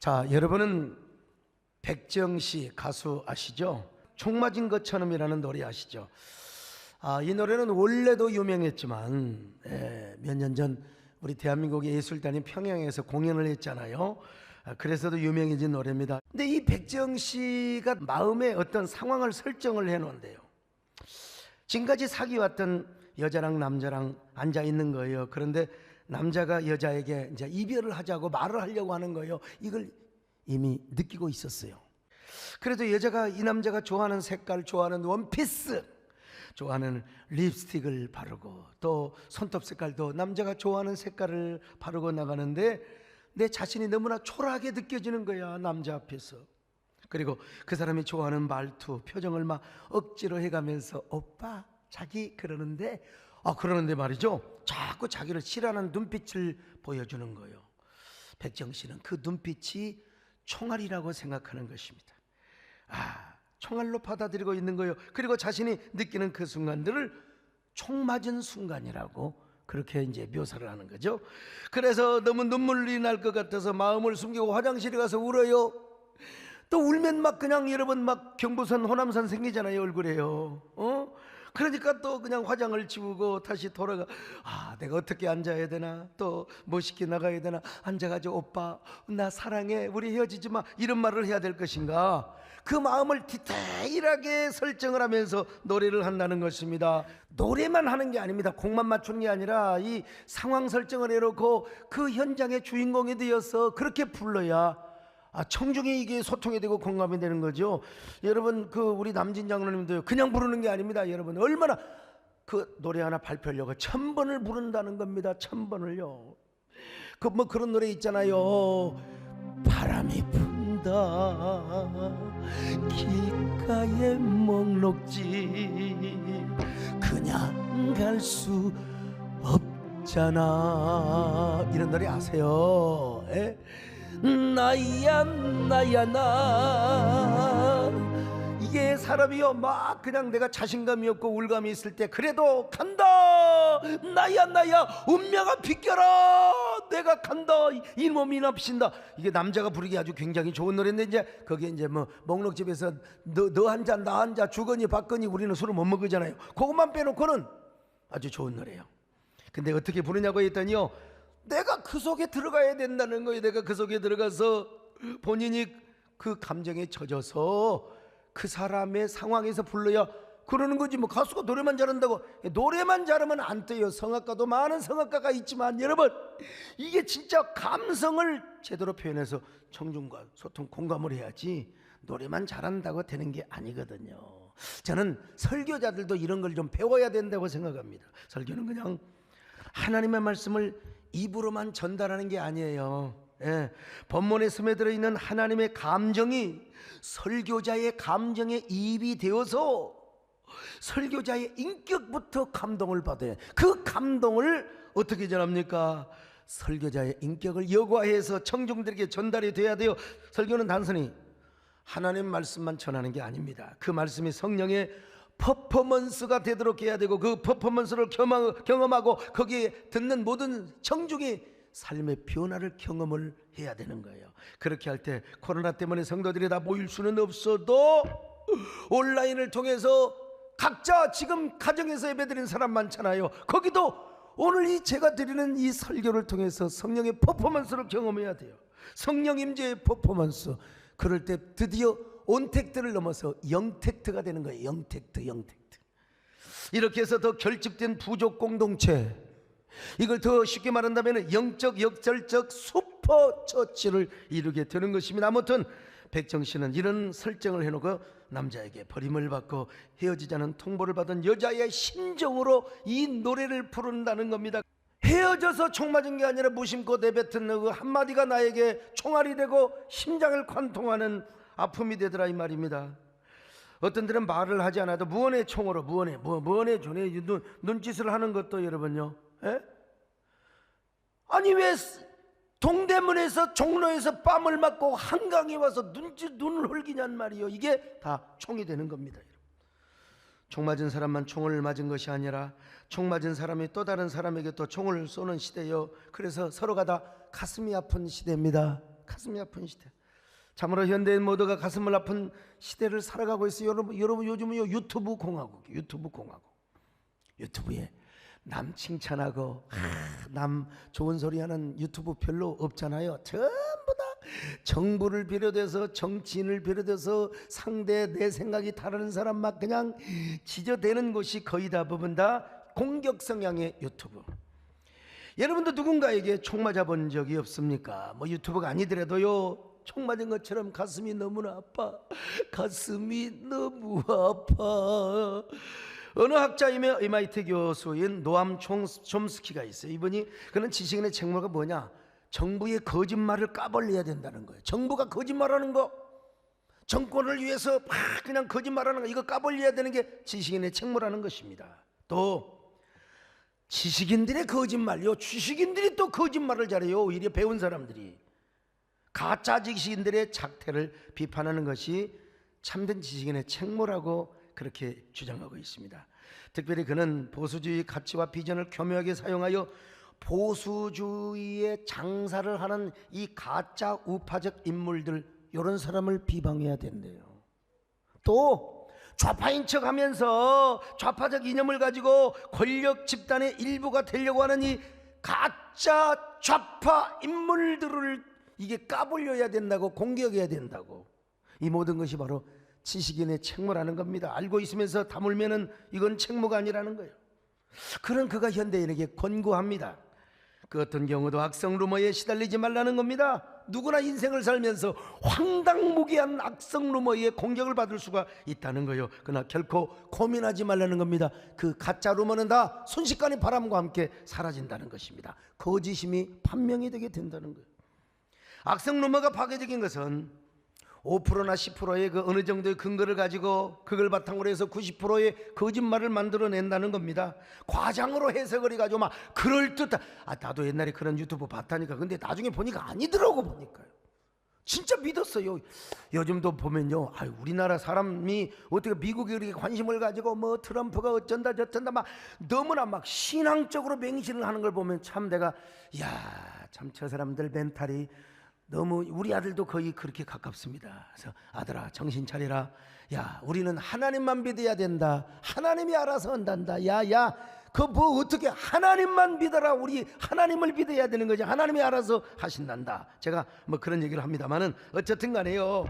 자, 여러분은 백정씨 가수 아시죠? 총 맞은 것처럼이라는 노래 아시죠? 이 노래는 원래도 유명했지만 몇 년 전 우리 대한민국의 예술단이 평양에서 공연을 했잖아요. 그래서도 유명해진 노래입니다. 근데 이 백정씨가 마음에 어떤 상황을 설정을 해놓은데요. 지금까지 사귀어왔던 여자랑 남자랑 앉아 있는 거예요. 그런데 남자가 여자에게 이제 이별을 하자고 말을 하려고 하는 거예요. 이걸 이미 느끼고 있었어요. 그래도 여자가 이 남자가 좋아하는 색깔, 좋아하는 원피스, 좋아하는 립스틱을 바르고 또 손톱 색깔도 남자가 좋아하는 색깔을 바르고 나가는데 내 자신이 너무나 초라하게 느껴지는 거야, 남자 앞에서. 그리고 그 사람이 좋아하는 말투, 표정을 막 억지로 해가면서 오빠, 자기 그러는데 말이죠, 자꾸 자기를 싫어하는 눈빛을 보여주는 거예요. 백정씨는 그 눈빛이 총알이라고 생각하는 것입니다. 총알로 받아들이고 있는 거예요. 그리고 자신이 느끼는 그 순간들을 총 맞은 순간이라고 그렇게 이제 묘사를 하는 거죠. 그래서 너무 눈물이 날 것 같아서 마음을 숨기고 화장실에 가서 울어요. 또 울면 막 그냥 여러분 막 경부선 호남선 생기잖아요, 얼굴에요. 그러니까 또 그냥 화장을 지우고 다시 돌아가. 내가 어떻게 앉아야 되나, 또 멋있게 나가야 되나, 앉아가지고 오빠 나 사랑해, 우리 헤어지지 마, 이런 말을 해야 될 것인가, 그 마음을 디테일하게 설정을 하면서 노래를 한다는 것입니다. 노래만 하는 게 아닙니다. 곡만 맞추는 게 아니라 이 상황 설정을 해놓고 그 현장의 주인공이 되어서 그렇게 불러야 청중이 이게 소통이 되고 공감이 되는 거죠. 여러분, 우리 남진 장로님도 그냥 부르는 게 아닙니다. 여러분, 얼마나 그 노래 하나 발표하려고 1000번을 부른다는 겁니다. 1000번을요. 그런 노래 있잖아요. 바람이 분다 길가의 목록지 그냥 갈 수 없잖아, 이런 노래 아세요? 나야 나, 이게 사람이요 막 그냥 내가 자신감이 없고 울감이 있을 때 그래도 간다, 나야 운명아 비껴라, 내가 간다, 이 몸이 납신다, 이게 남자가 부르기 아주 굉장히 좋은 노래인데, 이제 거기에 이제 뭐 목록집에서 너 한 잔 나 한 잔 주거니 받거니 우리는 술을 못 먹으잖아요. 그것만 빼놓고는 아주 좋은 노래예요. 근데 어떻게 부르냐고 했더니요, 내가 그 속에 들어가야 된다는 거예요. 내가 그 속에 들어가서 본인이 그 감정에 젖어서 그 사람의 상황에서 불러야 그러는 거지. 뭐 가수가 노래만 잘한다고 노래만 잘하면 안 돼요. 성악가도 많은 성악가가 있지만 여러분, 이게 진짜 감성을 제대로 표현해서 청중과 소통 공감을 해야지 노래만 잘한다고 되는 게 아니거든요. 저는 설교자들도 이런 걸 좀 배워야 된다고 생각합니다. 설교는 그냥 하나님의 말씀을 입으로만 전달하는 게 아니에요. 본문에 스며들어 있는 하나님의 감정이 설교자의 감정에 입이 되어서 설교자의 인격부터 감동을 받아요. 그 감동을 어떻게 전합니까? 설교자의 인격을 여과해서 청중들에게 전달이 돼야 돼요. 설교는 단순히 하나님 말씀만 전하는 게 아닙니다. 그 말씀이 성령의 퍼포먼스가 되도록 해야 되고, 그 퍼포먼스를 경험하고 거기에 듣는 모든 청중이 삶의 변화를 경험을 해야 되는 거예요. 그렇게 할 때 코로나 때문에 성도들이 다 모일 수는 없어도 온라인을 통해서 각자 지금 가정에서 예배드리는 사람 많잖아요. 거기도 오늘 이 제가 드리는 이 설교를 통해서 성령의 퍼포먼스를 경험해야 돼요. 성령 임재의 퍼포먼스. 그럴 때 드디어 온택트를 넘어서 영택트가 되는 거예요. 영택트. 이렇게 해서 더 결집된 부족 공동체, 이걸 더 쉽게 말한다면 영적 역설적 슈퍼처치를 이루게 되는 것입니다. 아무튼 백정씨는 이런 설정을 해놓고 남자에게 버림을 받고 헤어지자는 통보를 받은 여자의 심정으로 이 노래를 부른다는 겁니다. 헤어져서 총 맞은 게 아니라 무심코 내뱉은 그 한마디가 나에게 총알이 되고 심장을 관통하는 아픔이 되더라, 이 말입니다. 어떤 들은 말을 하지 않아도 무언의 총으로 무언의 존에 눈짓을 하는 것도 여러분요, 아니 왜 동대문에서 종로에서 뺨을 맞고 한강에 와서 눈을 흘기냔 말이요. 이게 다 총이 되는 겁니다. 총 맞은 사람만 총을 맞은 것이 아니라 총 맞은 사람이 또 다른 사람에게 또 총을 쏘는 시대요. 그래서 서로가 다 가슴이 아픈 시대입니다. 가슴이 아픈 시대. 참으로 현대인 모두가 가슴을 아픈 시대를 살아가고 있어요. 여러분 요즘은 유튜브 공화국, 유튜브에 남 칭찬하고 남 좋은 소리 하는 유튜브 별로 없잖아요. 전부 다 정부를 비롯해서 정치인을 비롯해서 상대 내 생각이 다른 사람 막 그냥 지저대는 곳이 거의 대부분 다 공격 성향의 유튜브. 여러분도 누군가에게 총 맞아본 적이 없습니까? 뭐 유튜브가 아니더라도요, 총 맞은 것처럼 가슴이 너무나 아파. 가슴이 너무 아파. 어느 학자이며 MIT 교수인 노암 촘스키가 있어요. 이분이 그는 지식인의 책무가 뭐냐? 정부의 거짓말을 까발려야 된다는 거예요. 정부가 거짓말하는 거, 정권을 위해서 막 그냥 거짓말하는 거, 이거 까발려야 되는 게 지식인의 책무라는 것입니다. 또 지식인들의 거짓말요, 지식인들이 또 거짓말을 잘해요. 오히려 배운 사람들이 가짜 지식인들의 작태를 비판하는 것이 참된 지식인의 책무라고 그렇게 주장하고 있습니다. 특별히 그는 보수주의 가치와 비전을 교묘하게 사용하여 보수주의의 장사를 하는 이 가짜 우파적 인물들, 이런 사람을 비방해야 된대요. 또 좌파인 척하면서 좌파적 이념을 가지고 권력 집단의 일부가 되려고 하는 이 가짜 좌파 인물들을 이게 까불려야 된다고, 공격해야 된다고. 이 모든 것이 바로 지식인의 책무라는 겁니다. 알고 있으면서 다물면은 이건 책무가 아니라는 거예요. 그런 그가 현대인에게 권고합니다. 그 어떤 경우도 악성 루머에 시달리지 말라는 겁니다. 누구나 인생을 살면서 황당무계한 악성 루머에 공격을 받을 수가 있다는 거예요. 그러나 결코 고민하지 말라는 겁니다. 그 가짜 루머는 다 순식간에 바람과 함께 사라진다는 것입니다. 거짓임이 판명이 되게 된다는 거예요. 악성 루머가 파괴적인 것은 5%나 10%의 그 어느 정도의 근거를 가지고 그걸 바탕으로 해서 90%의 거짓말을 만들어낸다는 겁니다. 과장으로 해석을 해가지고 막 그럴듯한, 나도 옛날에 그런 유튜브 봤다니까. 근데 나중에 보니까 아니더라고. 보니까요, 진짜 믿었어요. 요즘도 보면요, 우리나라 사람이 어떻게 미국에 이렇게 관심을 가지고 뭐 트럼프가 어쩐다 저쩐다 막 너무나 막 신앙적으로 맹신을 하는 걸 보면 참 내가, 참 저 사람들 멘탈이 너무, 우리 아들도 거의 그렇게 가깝습니다. 그래서 아들아 정신 차리라. 우리는 하나님만 믿어야 된다. 하나님이 알아서 한단다. 그 뭐 어떻게 하나님만 믿어라. 우리 하나님을 믿어야 되는 거지. 하나님이 알아서 하신단다. 제가 뭐 그런 얘기를 합니다만은 어쨌든 간에요,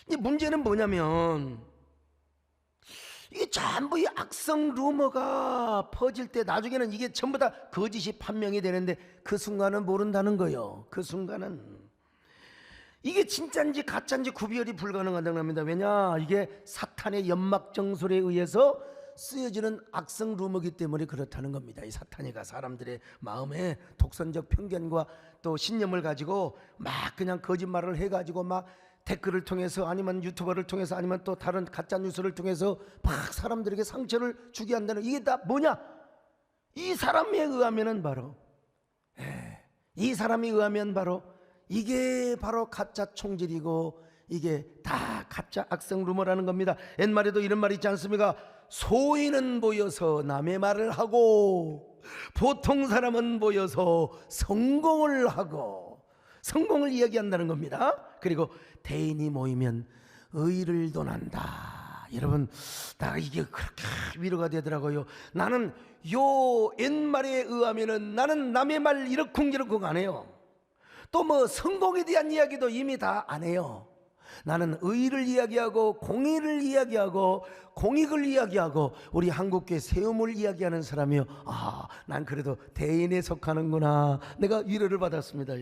이 문제는 뭐냐면 이게 전부 이 악성 루머가 퍼질 때 나중에는 이게 전부 다 거짓이 판명이 되는데 그 순간은 모른다는 거예요. 그 순간은 이게 진짜인지 가짜인지 구별이 불가능하다는 겁니다. 왜냐, 이게 사탄의 연막정술에 의해서 쓰여지는 악성 루머이기 때문에 그렇다는 겁니다. 이 사탄이가 사람들의 마음에 독선적 편견과 또 신념을 가지고 막 그냥 거짓말을 해가지고 막 댓글을 통해서 아니면 유튜버를 통해서 아니면 또 다른 가짜 뉴스를 통해서 막 사람들에게 상처를 주게 한다는, 이게 다 뭐냐? 이 사람에 의하면은 바로, 이 사람에 의하면 바로 이게 바로 가짜 총질이고 이게 다 가짜 악성 루머라는 겁니다. 옛말에도 이런 말이 있지 않습니까? 소인은 모여서 남의 말을 하고 보통 사람은 모여서 성공을 하고, 성공을 이야기한다는 겁니다. 그리고 대인이 모이면 의를 논한다. 여러분, 나 이게 그렇게 위로가 되더라고요. 나는 요 옛말에 의하면은 나는 남의 말 이러쿵저러쿵 안 해요. 또 뭐 성공에 대한 이야기도 이미 다 안 해요. 나는 의를 이야기하고 공의를 이야기하고 공익을 이야기하고 우리 한국교회 세움을 이야기하는 사람이요. 난 그래도 대인에 속하는구나. 내가 위로를 받았습니다.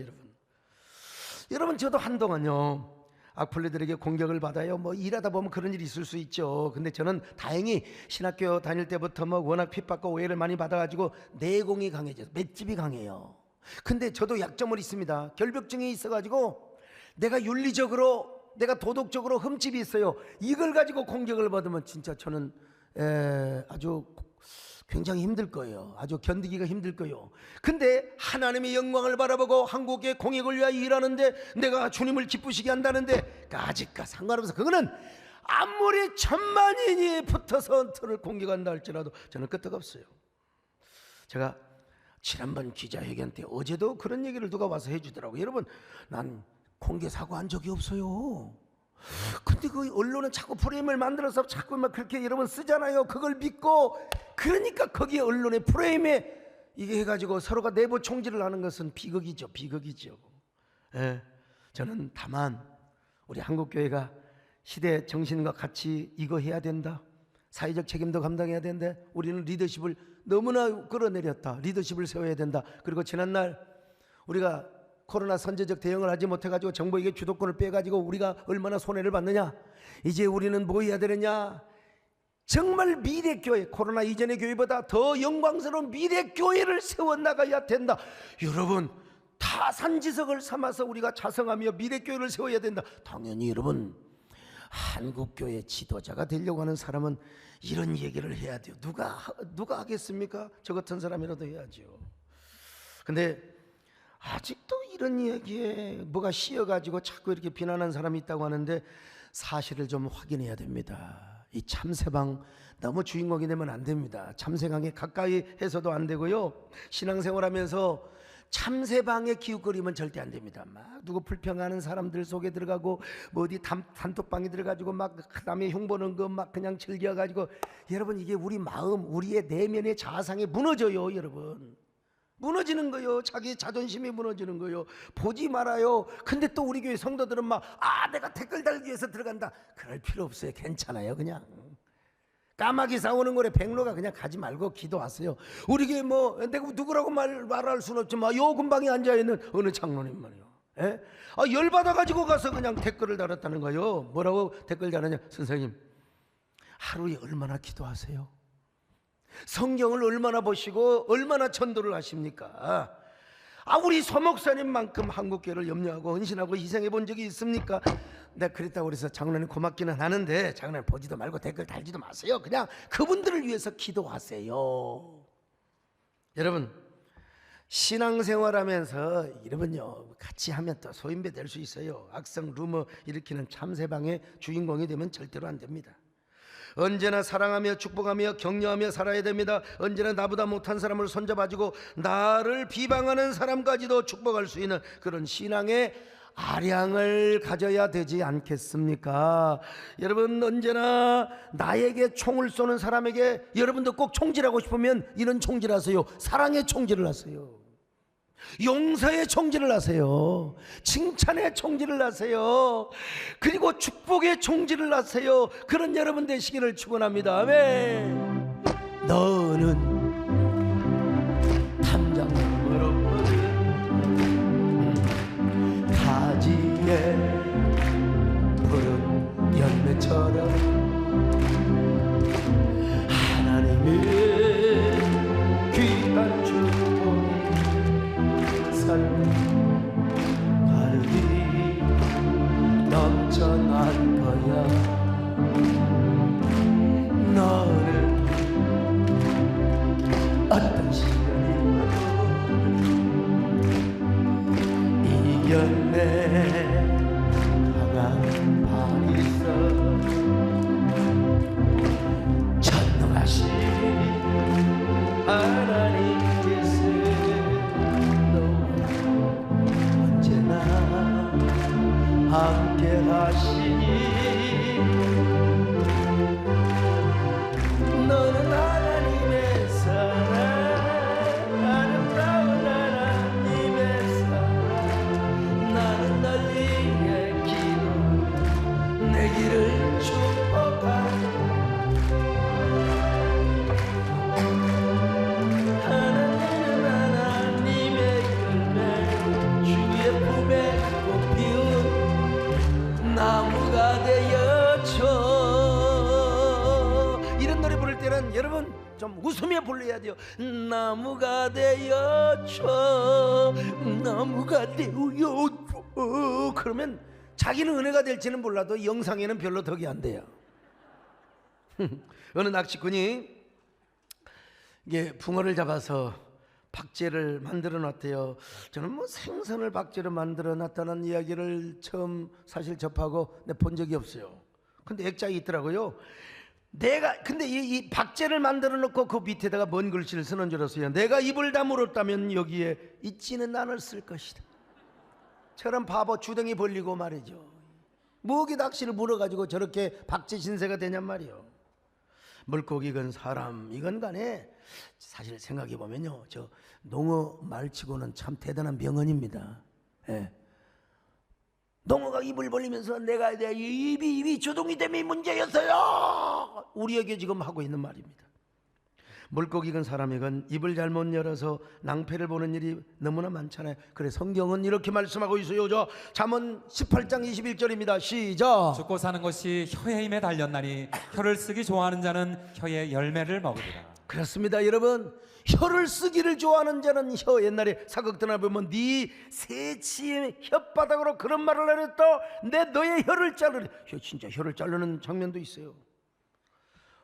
여러분 저도 한동안요, 악플리들에게 공격을 받아요. 뭐 일하다 보면 그런 일이 있을 수 있죠. 근데 저는 다행히 신학교 다닐 때부터 뭐 워낙 핍박과 오해를 많이 받아가지고 내공이 강해져서 맷집이 강해요. 근데 저도 약점은 있습니다. 결벽증이 있어가지고 내가 윤리적으로, 내가 도덕적으로 흠집이 있어요. 이걸 가지고 공격을 받으면 진짜 저는 아주 굉장히 힘들 거예요. 아주 견디기가 힘들 거예요. 근데 하나님의 영광을 바라보고 한국의 공익을 위하여 일하는데 내가 주님을 기쁘시게 한다는데 아직까 상관없어. 그거는 아무리 천만인이 붙어서 저를 공격한다 할지라도 저는 끄떡없어요. 제가 지난번 기자회견 때 어제도 그런 얘기를 누가 와서 해주더라고요. 여러분, 난 공개 사과한 적이 없어요. 근데 그 언론은 자꾸 프레임을 만들어서 자꾸 막 그렇게 여러분 쓰잖아요. 그걸 믿고, 그러니까 거기에 언론의 프레임에 이게 해가지고 서로가 내부 총질을 하는 것은 비극이죠. 비극이죠. 예. 저는 다만 우리 한국교회가 시대 정신과 같이 이거 해야 된다. 사회적 책임도 감당해야 된다. 우리는 리더십을 너무나 끌어내렸다. 리더십을 세워야 된다. 그리고 지난날 우리가 코로나 선제적 대응을 하지 못해가지고 정부에게 주도권을 빼가지고 우리가 얼마나 손해를 받느냐. 이제 우리는 뭐 해야 되느냐. 정말 미래교회, 코로나 이전의 교회보다 더 영광스러운 미래교회를 세워나가야 된다. 여러분, 타산지석을 삼아서 우리가 자성하며 미래교회를 세워야 된다. 당연히 여러분, 한국교회 지도자가 되려고 하는 사람은 이런 얘기를 해야 돼요. 누가 하겠습니까? 저 같은 사람이라도 해야죠. 근데 아직도 이런 얘기에 뭐가 씌어가지고 자꾸 이렇게 비난하는 사람이 있다고 하는데, 사실을 좀 확인해야 됩니다. 이 참새방 너무 주인공이 되면 안 됩니다. 참새강에 가까이 해서도 안 되고요. 신앙생활하면서 참새방에 기웃거리면 절대 안 됩니다. 막 누구 불평하는 사람들 속에 들어가고 뭐 어디 단톡방에 들어가지고 막 남의 흉보는 거 막 그냥 즐겨가지고, 여러분 이게 우리 마음, 우리의 내면의 자아상이 무너져요. 여러분 무너지는 거요. 자기 자존심이 무너지는 거요. 보지 말아요. 근데 또 우리 교회 성도들은 막 내가 댓글 달기 위해서 들어간다. 그럴 필요 없어요. 괜찮아요. 그냥 까마귀 싸우는 거래 백로가 그냥 가지 말고 기도하세요. 우리 교회 뭐 내가 누구라고 말할 수는 없지만 요 근방에 앉아있는 어느 장로님 말이요. 예? 열받아가지고 가서 그냥 댓글을 달았다는 거예요. 뭐라고 댓글 달았냐. 선생님 하루에 얼마나 기도하세요? 성경을 얼마나 보시고 얼마나 전도를 하십니까? 우리 서목사님만큼 한국교회를 염려하고 헌신하고 희생해 본 적이 있습니까? 내가 그랬다고 그래서 장로님 고맙기는 하는데, 장로님 보지도 말고 댓글 달지도 마세요. 그냥 그분들을 위해서 기도하세요. 여러분 신앙생활하면서 여러분요 같이 하면 또 소인배 될 수 있어요. 악성 루머 일으키는 참새방의 주인공이 되면 절대로 안 됩니다. 언제나 사랑하며 축복하며 격려하며 살아야 됩니다. 언제나 나보다 못한 사람을 손잡아주고 나를 비방하는 사람까지도 축복할 수 있는 그런 신앙의 아량을 가져야 되지 않겠습니까? 여러분 언제나 나에게 총을 쏘는 사람에게 여러분도 꼭 총질하고 싶으면 이런 총질하세요. 사랑의 총질을 하세요. 용서의 총질을 하세요. 칭찬의 총질을 하세요. 그리고 축복의 총질을 하세요. 그런 여러분 되시기를 축원합니다. 아멘. 너는 탐정으로 가지에 푸른 열매처럼 하나님의 귀한 축복이 가르기 넘쳐날 거야. 너를 어떤 시련이 와도 이겨내 강한 발이서 전능하신 하나님께서 함께 하시니 너는 하나님의 사랑, 아름다운 하나님의 사랑. 나는 너희의 기도, 내 길을 축복하니 하나님은 하나님의 열매, 주의 품에 꽃피운 나무가 되어줘. 이런 노래 부를 때는 여러분 좀 웃으며 불러야 돼요. 나무가 되어줘, 나무가 되어줘. 그러면 자기는 은혜가 될지는 몰라도 영상에는 별로 덕이 안 돼요. 어느 낚시꾼이 이게 붕어를 잡아서 박제를 만들어 놨대요. 저는 뭐 생선을 박제로 만들어 놨다는 이야기를 처음 사실 접하고 본 적이 없어요. 근데 액자에 있더라고요. 내가 근데 이 박제를 만들어 놓고 그 밑에다가 뭔 글씨를 쓰는 줄 알았어요. 내가 입을 다물었다면 여기에 있지는 않을 쓸 것이다. 저런 바보 주댕이 벌리고 말이죠. 뭐기 낚시를 물어가지고 저렇게 박제 신세가 되냔 말이요. 물고기건 사람이건 간에 사실 생각해 보면요, 저 농어 말치고는 참 대단한 명언입니다. 예. 농어가 입을 벌리면서 내가 입이 주둥이 때문에 문제였어요. 우리에게 지금 하고 있는 말입니다. 물고기건 사람이건 입을 잘못 열어서 낭패를 보는 일이 너무나 많잖아요. 그래 성경은 이렇게 말씀하고 있어요. 저 잠언 18장 21절입니다. 시작. 죽고 사는 것이 혀의 힘에 달렸나니 혀를 쓰기 좋아하는 자는 혀의 열매를 먹으리라. 그렇습니다. 여러분, 혀를 쓰기를 좋아하는 자는 혀, 옛날에 사극드나 보면 네 새치의 혓바닥으로 그런 말을 하랬다. 내 너의 혀를 자르리. 진짜 혀를 자르는 장면도 있어요.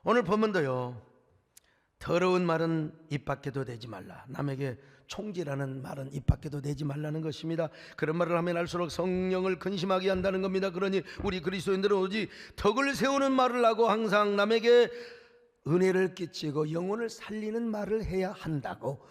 오늘 본문도요, 더러운 말은 입 밖에도 내지 말라. 남에게 총질하는 말은 입 밖에도 내지 말라는 것입니다. 그런 말을 하면 할수록 성령을 근심하게 한다는 겁니다. 그러니 우리 그리스도인들은 오직 덕을 세우는 말을 하고 항상 남에게 은혜를 끼치고 영혼을 살리는 말을 해야 한다고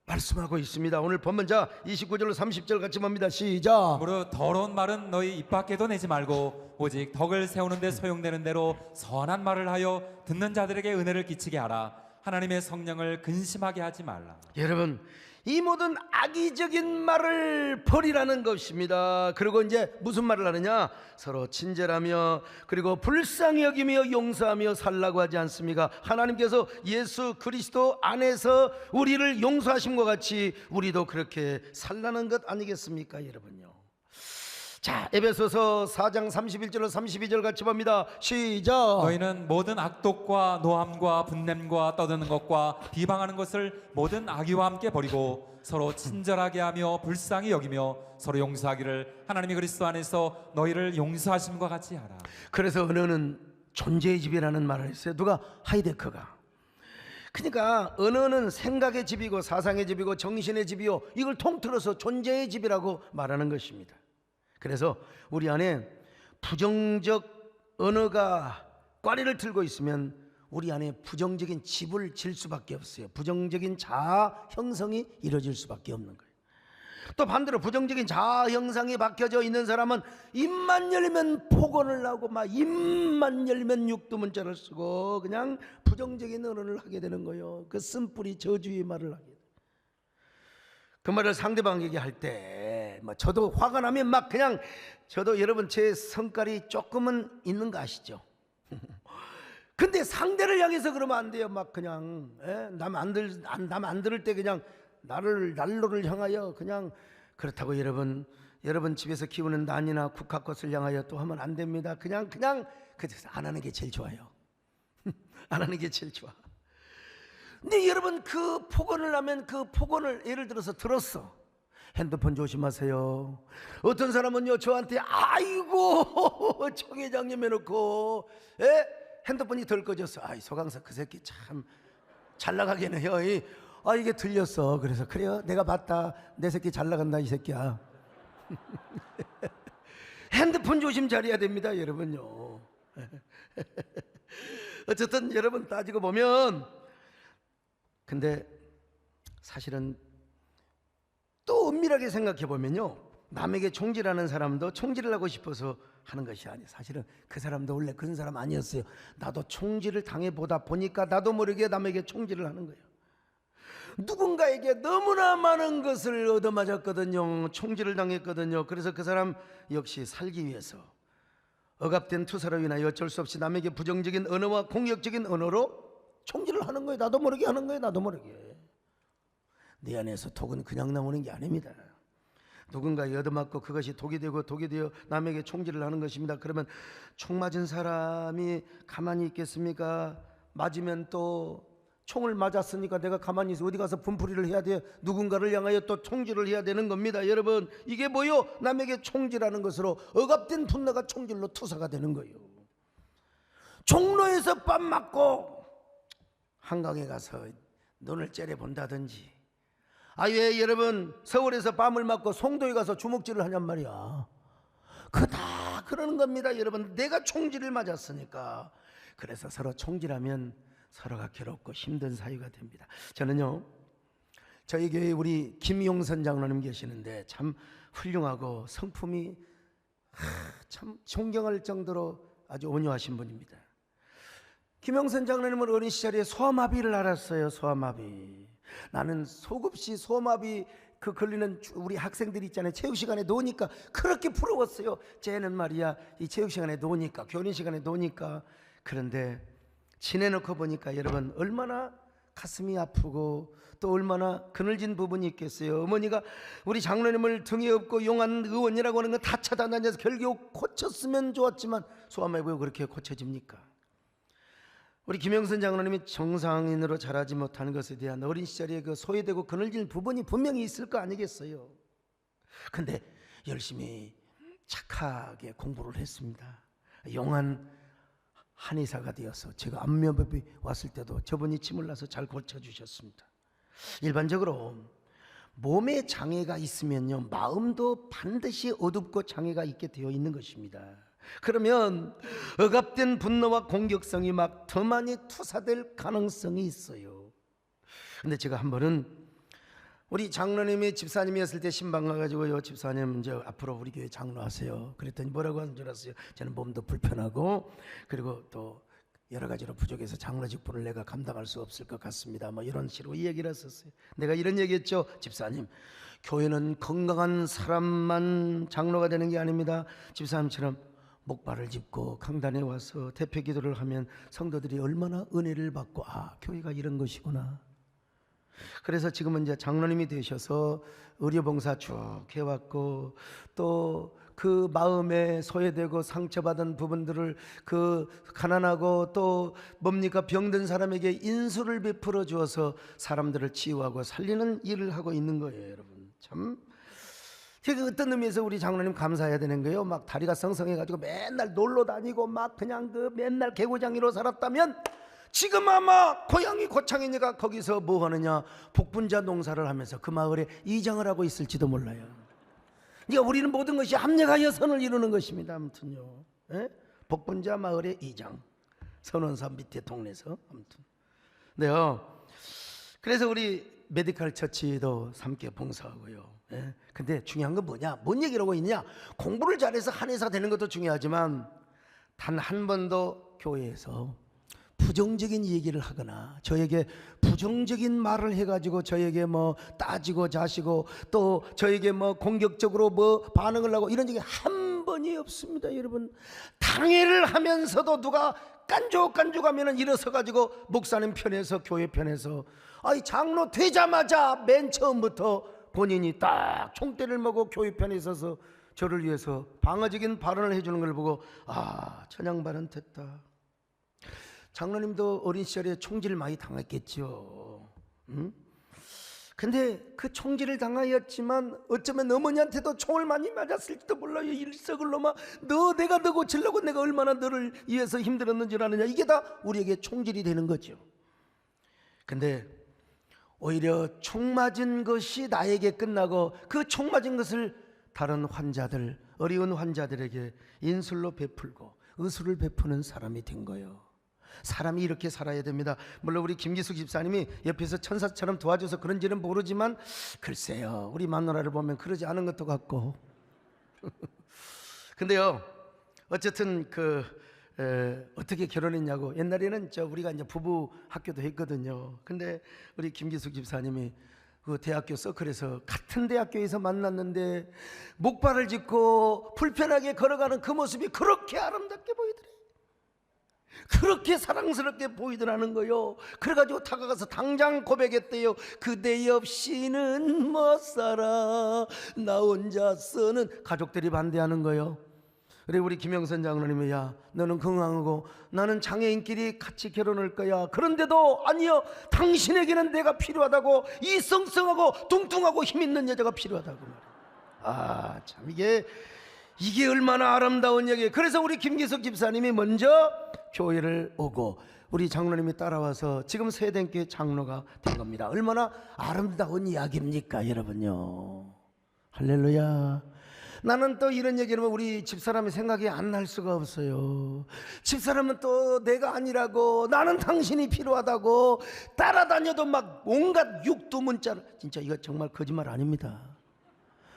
말씀하고 있습니다. 오늘 본문 자 29절 30절 같이 봅니다. 시작. 그러므로 더러운 말은 너희 입 밖에도 내지 말고 오직 덕을 세우는 데 소용되는 대로 선한 말을 하여 듣는 자들에게 은혜를 끼치게 하라. 하나님의 성령을 근심하게 하지 말라. 여러분, 이 모든 악의적인 말을 버리라는 것입니다. 그리고 이제 무슨 말을 하느냐? 서로 친절하며 그리고 불쌍히 여기며 용서하며 살라고 하지 않습니까? 하나님께서 예수 그리스도 안에서 우리를 용서하심과 같이 우리도 그렇게 살라는 것 아니겠습니까, 여러분요? 자, 에베소서 4장 31절로 32절 같이 봅니다. 시작. 너희는 모든 악독과 노함과 분냄과 떠드는 것과 비방하는 것을 모든 악의와 함께 버리고 서로 친절하게 하며 불쌍히 여기며 서로 용서하기를 하나님이 그리스도 안에서 너희를 용서하심과 같이 하라. 그래서 언어는 존재의 집이라는 말을 했어요. 누가? 하이데커가. 그러니까 언어는 생각의 집이고 사상의 집이고 정신의 집이요, 이걸 통틀어서 존재의 집이라고 말하는 것입니다. 그래서 우리 안에 부정적 언어가 꽈리를 들고 있으면 우리 안에 부정적인 집을 질 수밖에 없어요. 부정적인 자아 형성이 이루어질 수밖에 없는 거예요. 또 반대로 부정적인 자아 형성이 박혀져 있는 사람은 입만 열면 폭언을 하고 막 입만 열면 육두문자를 쓰고 그냥 부정적인 언어를 하게 되는 거예요. 그 쓴뿌리 저주의 말을 하게 돼요. 그 말을 상대방에게 할 때 저도 화가 나면 막 그냥, 저도 여러분 제 성깔이 조금은 있는 거 아시죠? 근데 상대를 향해서 그러면 안 돼요. 막 그냥 남 안 들을 때 그냥 난로를 향하여 그냥, 그렇다고 여러분 집에서 키우는 난이나 국화꽃을 향하여 또 하면 안 됩니다. 그냥 그래서 안 하는 게 제일 좋아요. 안 하는 게 제일 좋아. 근데 여러분, 그 폭언을 하면 그 폭언을 예를 들어서 들었어. 핸드폰 조심하세요. 어떤 사람은요 저한테 아이고 청 회장님 해놓고 핸드폰이 덜 꺼졌어. 아이 소강사 그 새끼 참 잘 나가긴 해요. 이게 들렸어. 그래서 그래요, 내가 봤다. 내 새끼 잘 나간다 이 새끼야. 핸드폰 조심 잘해야 됩니다, 여러분요. 어쨌든 여러분 따지고 보면, 근데 사실은 또 엄밀하게 생각해 보면요, 남에게 총질하는 사람도 총질을 하고 싶어서 하는 것이 아니에요. 사실은 그 사람도 원래 그런 사람 아니었어요. 나도 총질을 당해보다 보니까 나도 모르게 남에게 총질을 하는 거예요. 누군가에게 너무나 많은 것을 얻어맞았거든요. 총질을 당했거든요. 그래서 그 사람 역시 살기 위해서 억압된 투사로 인하여 어쩔 수 없이 남에게 부정적인 언어와 공격적인 언어로 총질을 하는 거예요. 나도 모르게 하는 거예요. 나도 모르게. 내 안에서 독은 그냥 나오는 게 아닙니다. 누군가에 얻어맞고 그것이 독이 되어 남에게 총질을 하는 것입니다. 그러면 총 맞은 사람이 가만히 있겠습니까? 맞으면 또 총을 맞았으니까 내가 가만히 있어 어디 가서 분풀이를 해야 돼요. 누군가를 향하여 또 총질을 해야 되는 겁니다. 여러분, 이게 뭐요? 남에게 총질하는 것으로 억압된 분노가 총질로 투사가 되는 거예요. 종로에서 밥 맞고 한강에 가서 눈을 째려 본다든지, 왜 여러분 서울에서 밤을 맞고 송도에 가서 주먹질을 하냔 말이야. 다 그러는 겁니다. 여러분, 내가 총질을 맞았으니까 그래서 서로 총질하면 서로가 괴롭고 힘든 사이가 됩니다. 저는요, 저희 교회에 우리 김용선 장로님 계시는데 참 훌륭하고 성품이 참 존경할 정도로 아주 온유하신 분입니다. 김용선 장로님은 어린 시절에 소아마비를 앓았어요. 소아마비. 나는 속없이 소아마비 그 걸리는 우리 학생들이 있잖아요. 체육 시간에 노니까 그렇게 부러웠어요. 쟤는 말이야 이 체육 시간에 노니까, 교린 시간에 노니까. 그런데 지내놓고 보니까 여러분 얼마나 가슴이 아프고 또 얼마나 그늘진 부분이 있겠어요. 어머니가 우리 장로님을 등에 업고 용한 의원이라고 하는 건 다 차단다녀서 결국 고쳤으면 좋았지만 소아마비가 그렇게 고쳐집니까? 우리 김영선 장로님이 정상인으로 자라지 못한 것에 대한 어린 시절에 그 소외되고 그늘진 부분이 분명히 있을 거 아니겠어요. 근데 열심히 착하게 공부를 했습니다. 용한 한의사가 되어서 제가 안면법이 왔을 때도 저분이 침을 놔서 잘 고쳐주셨습니다. 일반적으로 몸에 장애가 있으면요, 마음도 반드시 어둡고 장애가 있게 되어 있는 것입니다. 그러면 억압된 분노와 공격성이 막 더 많이 투사될 가능성이 있어요. 근데 제가 한 번은 우리 장로님이 집사님이었을 때 신방 가가지고요, 집사님 이제 앞으로 우리 교회 장로하세요. 그랬더니 뭐라고 하는 줄 아세요? 저는 몸도 불편하고 그리고 또 여러 가지로 부족해서 장로 직분을 내가 감당할 수 없을 것 같습니다. 뭐 이런 식으로 얘기를 했었어요. 내가 이런 얘기했죠. 집사님, 교회는 건강한 사람만 장로가 되는 게 아닙니다. 집사님처럼 목발을 짚고 강단에 와서 대표 기도를 하면 성도들이 얼마나 은혜를 받고 교회가 이런 것이구나. 그래서 지금은 이제 장로님이 되셔서 의료봉사 쭉 해왔고 또 그 마음에 소외되고 상처받은 부분들을 그 가난하고 또 뭡니까 병든 사람에게 인수를 베풀어 주어서 사람들을 치유하고 살리는 일을 하고 있는 거예요. 여러분 참 제가 어떤 의미에서 우리 장로님 감사해야 되는 거예요. 막 다리가 성성해가지고 맨날 놀러 다니고 막 그냥 그 맨날 개구장이로 살았다면 지금 아마 고향이 고창이니까 거기서 뭐 하느냐, 복분자 농사를 하면서 그 마을에 이장을 하고 있을지도 몰라요. 그러니까 우리는 모든 것이 합력하여 선을 이루는 것입니다. 아무튼요, 복분자 마을의 이장, 선원사 밑에 동네에서 아무튼. 네요. 그래서 우리 메디컬 처치도 함께 봉사하고요. 근데 중요한 건 뭐냐? 뭔 얘기를 하고 있냐? 공부를 잘해서 한의사 되는 것도 중요하지만 단 한 번도 교회에서 부정적인 얘기를 하거나 저에게 부정적인 말을 해가지고 저에게 뭐 따지고 자시고 또 저에게 뭐 공격적으로 뭐 반응을 하고 이런 적이 한 번이 없습니다. 여러분 당회를 하면서도 누가 깐족깐족하면 일어서가지고 목사님 편에서 교회 편에서 장로 되자마자 맨 처음부터 본인이 딱 총대를 먹고 교회 편에 있어서 저를 위해서 방어적인 발언을 해주는 걸 보고 천양반은 됐다. 장로님도 어린 시절에 총질을 많이 당했겠죠. 근데 그 총질을 당하였지만 어쩌면 어머니한테도 총을 많이 맞았을지도 몰라요. 일석을 놈아, 내가 너 고치려고 내가 얼마나 너를 위해서 힘들었는 줄 아느냐. 이게 다 우리에게 총질이 되는 거죠. 근데 오히려 총 맞은 것이 나에게 끝나고 그 총 맞은 것을 다른 환자들, 어려운 환자들에게 인술로 베풀고 의술을 베푸는 사람이 된 거예요. 사람이 이렇게 살아야 됩니다. 물론 우리 김기숙 집사님이 옆에서 천사처럼 도와줘서 그런지는 모르지만 글쎄요, 우리 마누라를 보면 그러지 않은 것도 같고 근데요, 어쨌든 어떻게 결혼했냐고, 옛날에는 우리가 이제 부부 학교도 했거든요. 근데 우리 김기숙 집사님이 그 대학교 서클에서 같은 대학교에서 만났는데 목발을 짚고 불편하게 걸어가는 그 모습이 그렇게 아름답게 보이더래. 그렇게 사랑스럽게 보이더라는 거요. 그래가지고 다가가서 당장 고백했대요. 그대 없이는 못 살아 나 혼자서는. 가족들이 반대하는 거요. 그래 우리 김영선 장로님이 너는 건강하고 나는 장애인끼리 같이 결혼할 거야. 그런데도 아니요, 당신에게는 내가 필요하다고, 이성성하고 뚱뚱하고 힘있는 여자가 필요하다고 말이야. 참 이게 얼마나 아름다운 얘기예요. 그래서 우리 김기석 집사님이 먼저 교회를 오고 우리 장로님이 따라와서 지금 세대교회 장로가 된 겁니다. 얼마나 아름다운 이야기입니까 여러분요. 할렐루야. 나는 또 이런 얘기를 하면 우리 집사람이 생각이 안 날 수가 없어요. 집사람은 또 내가 아니라고, 나는 당신이 필요하다고 따라다녀도 막 온갖 육두문자를. 진짜 이거 정말 거짓말 아닙니다.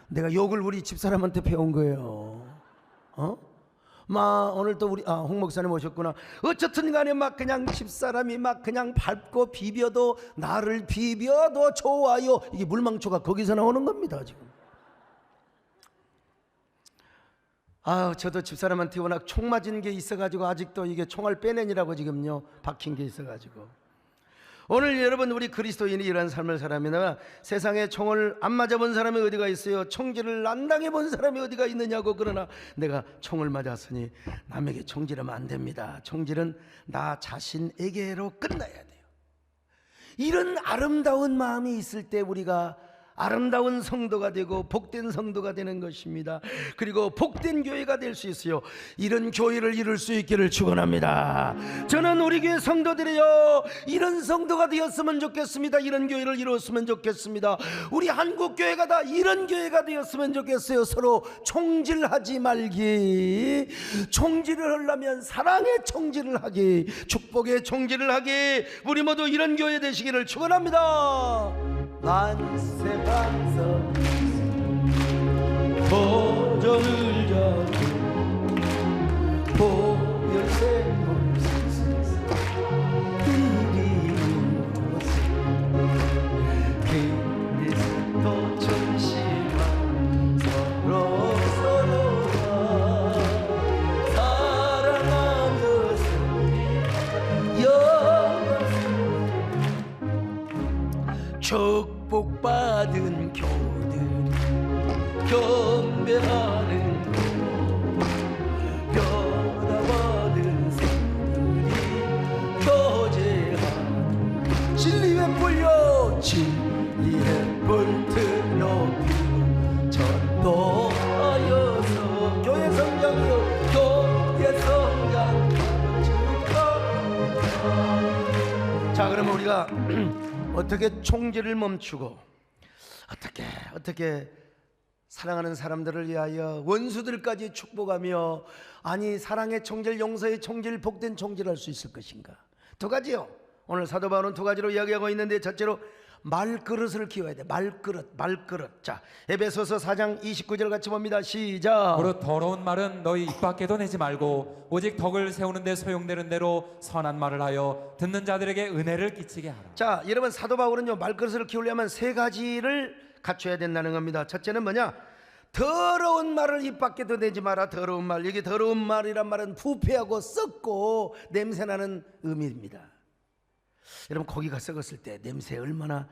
내가 욕을 우리 집사람한테 배운 거예요. 오늘 또 우리 홍 목사님 오셨구나. 어쨌든 간에 막 그냥 집사람이 막 그냥 밟고 비벼도, 나를 비벼도 좋아요. 이게 물망초가 거기서 나오는 겁니다 지금. 저도 집사람한테 워낙 총 맞은 게 있어가지고 아직도 이게 총알 빼내니라고 지금요 박힌 게 있어가지고. 오늘 여러분, 우리 그리스도인이 이런 삶을 살아면 세상에 총을 안 맞아본 사람이 어디가 있어요? 총질을 안 당해본 사람이 어디가 있느냐고. 그러나 내가 총을 맞았으니 남에게 총질하면 안 됩니다. 총질은 나 자신에게로 끝나야 돼요. 이런 아름다운 마음이 있을 때 우리가 아름다운 성도가 되고 복된 성도가 되는 것입니다. 그리고 복된 교회가 될 수 있어요. 이런 교회를 이룰 수 있기를 축원합니다. 저는 우리 교회 성도들이요, 이런 성도가 되었으면 좋겠습니다. 이런 교회를 이루었으면 좋겠습니다. 우리 한국 교회가 다 이런 교회가 되었으면 좋겠어요. 서로 총질하지 말기. 총질을 하려면 사랑의 총질을 하기, 축복의 총질을 하기. 우리 모두 이런 교회 되시기를 축원합니다. 만세반석 도전을 잡고 보혈샘물 이기는 곳에 그리스도 절실한 서로가 사랑하며 축복받은 교들이 경배하는 곳, 변화받은 생들이 교제하는 진리의 불려 진리의 불 높이고 전도하여서 교회 성장이요 교회 성장. 자, 그러면 우리가 어떻게 총질을 멈추고 어떻게 사랑하는 사람들을 위하여 원수들까지 축복하며, 아니 사랑의 총질, 용서의 총질, 복된 총질할 수 있을 것인가? 두 가지요. 오늘 사도 바울은 두 가지로 이야기하고 있는데, 첫째로 말그릇을 키워야 돼. 말그릇. 자, 에베소서 4장 29절 같이 봅니다. 시작. 무릇 더러운 말은 너희 입 밖에도 내지 말고 오직 덕을 세우는 데 소용되는 대로 선한 말을 하여 듣는 자들에게 은혜를 끼치게 하라. 자, 여러분, 사도 바울은요 말그릇을 키우려면 세 가지를 갖춰야 된다는 겁니다. 첫째는 뭐냐? 더러운 말을 입 밖에도 내지 마라. 더러운 말. 여기 더러운 말이란 말은 부패하고 썩고 냄새나는 의미입니다. 여러분, 고기가 썩었을 때 냄새 얼마나,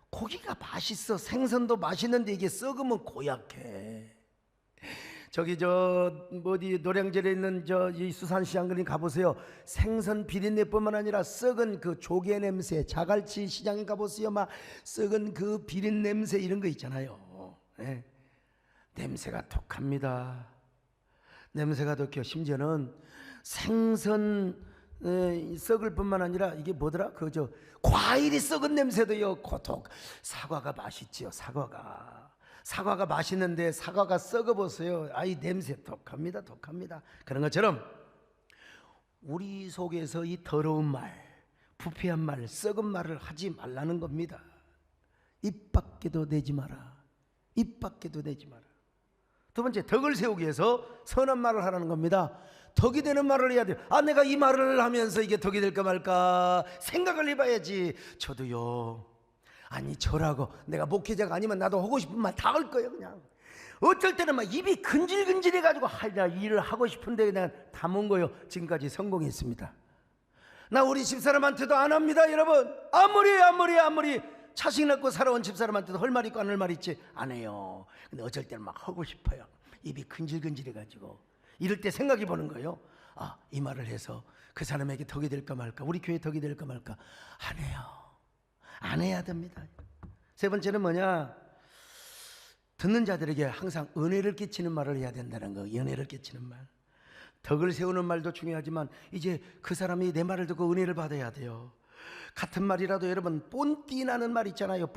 고기가 맛있어, 생선도 맛있는데 이게 썩으면 고약해. 저기 어디 노량진에 있는 이 수산시장 그림 가보세요. 생선 비린내뿐만 아니라 썩은 그 조개 냄새, 자갈치 시장에 가보세요. 막 썩은 그 비린 냄새 이런 거 있잖아요. 네. 냄새가 독합니다. 냄새가 독해요. 심지어는 생선 썩을 뿐만 아니라 이게 뭐더라? 과일이 썩은 냄새도요. 고독. 사과가 맛있지요. 사과가 맛있는데 사과가 썩어보세요. 아이 냄새 독합니다. 그런 것처럼 우리 속에서 이 더러운 말, 부패한 말, 썩은 말을 하지 말라는 겁니다. 입 밖에도 내지 마라. 두 번째, 덕을 세우기 위해서 선한 말을 하라는 겁니다. 덕이 되는 말을 해야 돼요. 내가 이 말을 하면서 이게 덕이 될까 말까 생각을 해봐야지. 저도요, 저라고 내가 목회자가 아니면 나도 하고 싶은 말 다 할 거예요. 그냥 어쩔 때는 막 입이 근질근질해가지고 나 일을 하고 싶은데 그냥 담은 거예요. 지금까지 성공했습니다. 나 우리 집사람한테도 안 합니다. 여러분, 아무리 자신 있고 살아온 집사람한테도 할 말 있고 안 할 말 있지 안 해요. 근데 어쩔 때는 막 하고 싶어요. 입이 근질근질해가지고. 이럴 때 생각해 보는 거예요. 이 말을 해서 그 사람에게 덕이 될까 말까, 우리 교회에 덕이 될까 말까. 안 해요. 안 해야 됩니다. 세 번째는 뭐냐? 듣는 자들에게 항상 은혜를 끼치는 말을 해야 된다는 거. 은혜를 끼치는 말. 덕을 세우는 말도 중요하지만 이제 그 사람이 내 말을 듣고 은혜를 받아야 돼요. 같은 말이라도 여러분, 본띠 나는 말 있잖아요.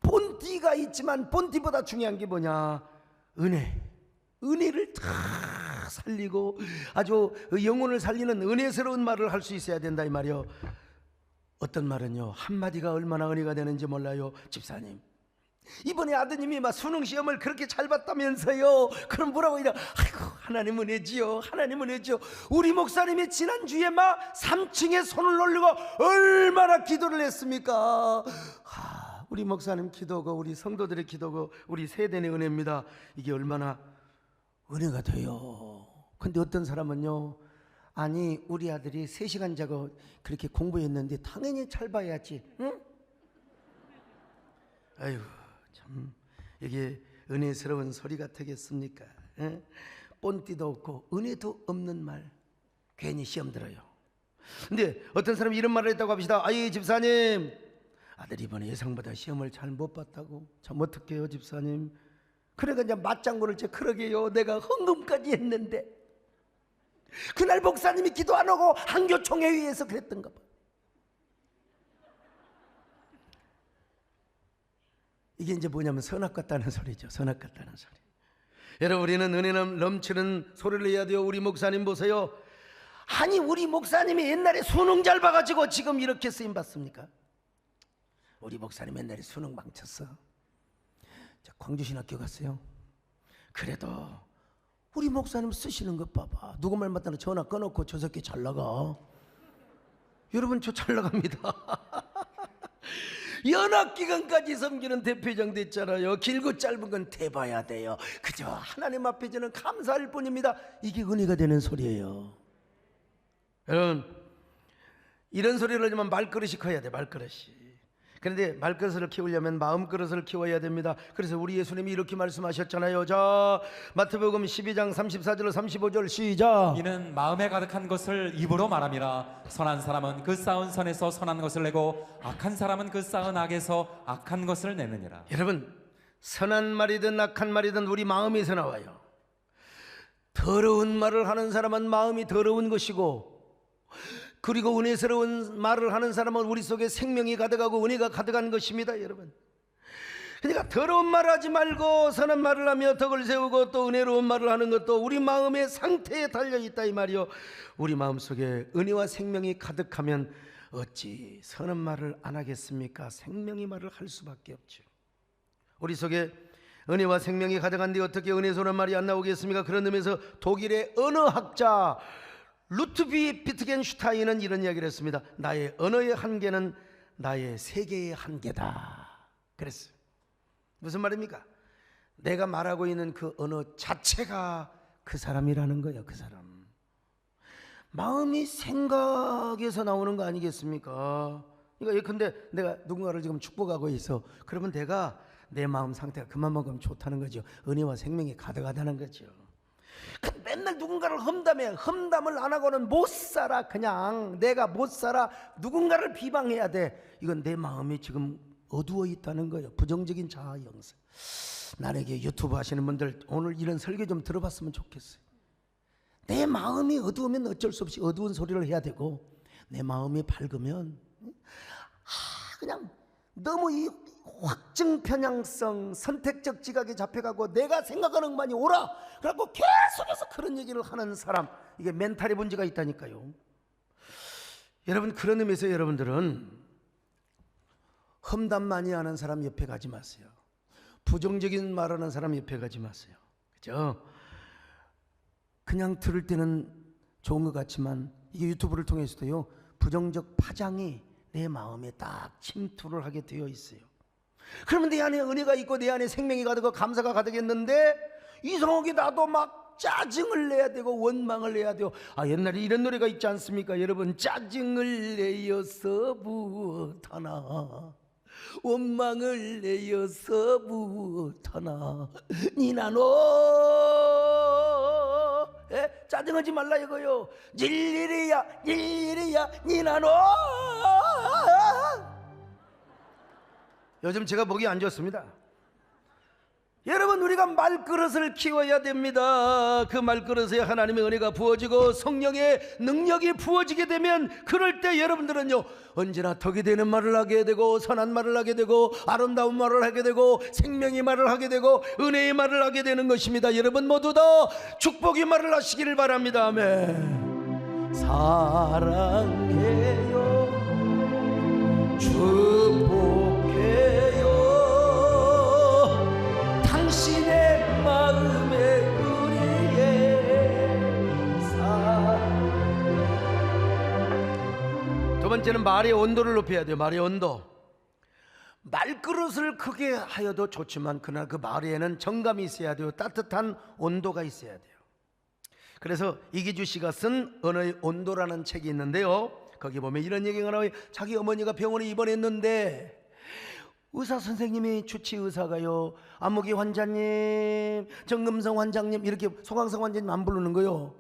본띠가 있지만 본띠보다 중요한 게 뭐냐? 은혜를 다 살리고 아주 영혼을 살리는 은혜스러운 말을 할 수 있어야 된다 이 말이요. 어떤 말은요, 한마디가 얼마나 은혜가 되는지 몰라요. 집사님, 이번에 아드님이 막 수능 시험을 그렇게 잘 봤다면서요. 그럼 뭐라고 이래? 아이고, 하나님 은혜지요, 하나님 은혜지요. 우리 목사님이 지난주에 막 3층에 손을 올리고 얼마나 기도를 했습니까? 우리 목사님 기도고 우리 성도들의 기도고 우리 세대의 은혜입니다. 이게 얼마나 은혜가 돼요. 근데 어떤 사람은요, 아니 우리 아들이 3시간 자고 그렇게 공부했는데 당연히 잘 봐야지, 응? 아이고 참, 이게 은혜스러운 소리 같겠습니까? 본띠도 없고 은혜도 없는 말, 괜히 시험 들어요. 근데 어떤 사람이 이런 말을 했다고 합시다. 아이 집사님, 아들이 이번에 예상보다 시험을 잘 못 봤다고. 참 어떡해요 집사님? 그러니까 이제 맞장구를 쳐. 그러게요, 내가 헌금까지 했는데 그날 목사님이 기도 안 하고 한교총회의에서 그랬던가 봐. 이게 이제 뭐냐면 선악 같다는 소리죠. 선악 같다는 소리. 여러분, 우리는 은혜 넘치는 소리를 해야 돼요. 우리 목사님 보세요. 아니 우리 목사님이 옛날에 수능 잘 봐가지고 지금 이렇게 쓰임 받습니까? 우리 목사님 옛날에 수능 망쳤어. 자, 광주신학교 갔어요. 그래도 우리 목사님 쓰시는 것 봐봐. 누구 말 맞다나 전화 꺼놓고 저 새끼 잘 나가. 여러분, 저 잘 나갑니다. 연합기관까지 섬기는 대표장 됐잖아요. 길고 짧은 건 대봐야 돼요. 그저 하나님 앞에 저는 감사할 뿐입니다. 이게 은혜가 되는 소리예요. 여러분, 이런 소리를 하지만 말그릇이 커야 돼. 말그릇이. 그런데 말그릇을 키우려면 마음그릇을 키워야 됩니다. 그래서 우리 예수님이 이렇게 말씀하셨잖아요. 자, 마태복음 12장 34절 35절 시작. 이는 마음에 가득한 것을 입으로 말함이라. 선한 사람은 그 쌓은 선에서 선한 것을 내고 악한 사람은 그 쌓은 악에서 악한 것을 내느니라. 여러분, 선한 말이든 악한 말이든 우리 마음에서 나와요. 더러운 말을 하는 사람은 마음이 더러운 것이고, 그리고 은혜스러운 말을 하는 사람은 우리 속에 생명이 가득하고 은혜가 가득한 것입니다. 여러분, 그러니까 더러운 말 하지 말고 선한 말을 하며 덕을 세우고 또 은혜로운 말을 하는 것도 우리 마음의 상태에 달려있다 이 말이요. 우리 마음속에 은혜와 생명이 가득하면 어찌 선한 말을 안 하겠습니까? 생명의 말을 할 수밖에 없죠. 우리 속에 은혜와 생명이 가득한데 어떻게 은혜스러운 말이 안 나오겠습니까? 그런 의미에서 독일의 언어학자 루트비 비트겐슈타인은 이런 이야기를 했습니다. 나의 언어의 한계는 나의 세계의 한계다. 그랬어요. 무슨 말입니까? 내가 말하고 있는 그 언어 자체가 그 사람이라는 거예요. 그 사람. 마음이 생각에서 나오는 거 아니겠습니까? 그러니까 예컨대 내가 누군가를 지금 축복하고 있어. 그러면 내가 내 마음 상태가 그만큼 좋다는 거죠. 은혜와 생명이 가득하다는 거죠. 맨날 누군가를 험담해. 험담을 안 하고는 못 살아. 그냥 내가 못 살아. 누군가를 비방해야 돼. 이건 내 마음이 지금 어두워 있다는 거예요. 부정적인 자아 영상. 나에게 유튜브 하시는 분들 오늘 이런 설교 좀 들어봤으면 좋겠어요. 내 마음이 어두우면 어쩔 수 없이 어두운 소리를 해야 되고, 내 마음이 밝으면 그냥 너무 이 확증 편향성 선택적 지각에 잡혀가고 내가 생각하는 것만이 옳아 그래갖고 계속해서 그런 얘기를 하는 사람, 이게 멘탈의 문제가 있다니까요. 여러분, 그런 의미에서 여러분들은 험담 많이 하는 사람 옆에 가지 마세요. 부정적인 말하는 사람 옆에 가지 마세요. 그죠? 그냥 들을 때는 좋은 것 같지만 이게 유튜브를 통해서도요, 부정적 파장이 내 마음에 딱 침투를 하게 되어 있어요. 그러면 내 안에 은혜가 있고 내 안에 생명이 가득하고 감사가 가득했는데 이상하게 나도 막 짜증을 내야 되고 원망을 내야 돼요. 옛날에 이런 노래가 있지 않습니까? 여러분, 짜증을 내어서 무엇하나 원망을 내어서 무엇하나 니나노. 짜증하지 말라 이거요. 일일이야 니나노. 요즘 제가 목이 안 좋습니다. 여러분, 우리가 말그릇을 키워야 됩니다. 그 말그릇에 하나님의 은혜가 부어지고 성령의 능력이 부어지게 되면, 그럴 때 여러분들은요, 언제나 덕이 되는 말을 하게 되고, 선한 말을 하게 되고, 아름다운 말을 하게 되고, 생명의 말을 하게 되고, 은혜의 말을 하게 되는 것입니다. 여러분 모두 다 축복의 말을 하시기를 바랍니다. 아멘. 사랑해요, 축복해요, 당신의 마음에 우리의 두 번째는 말의 온도를 높여야 돼요. 말의 온도. 말그릇을 크게 하여도 좋지만 그러나 그 말에는 정감이 있어야 돼요. 따뜻한 온도가 있어야 돼요. 그래서 이기주 씨가 쓴 언어의 온도라는 책이 있는데요, 거기 보면 이런 얘기가 나와요. 자기 어머니가 병원에 입원했는데 의사 선생님이, 주치 의사가요, 안목이 환자님, 정금성 환자님, 이렇게 소강성 환자님 안 부르는 거요.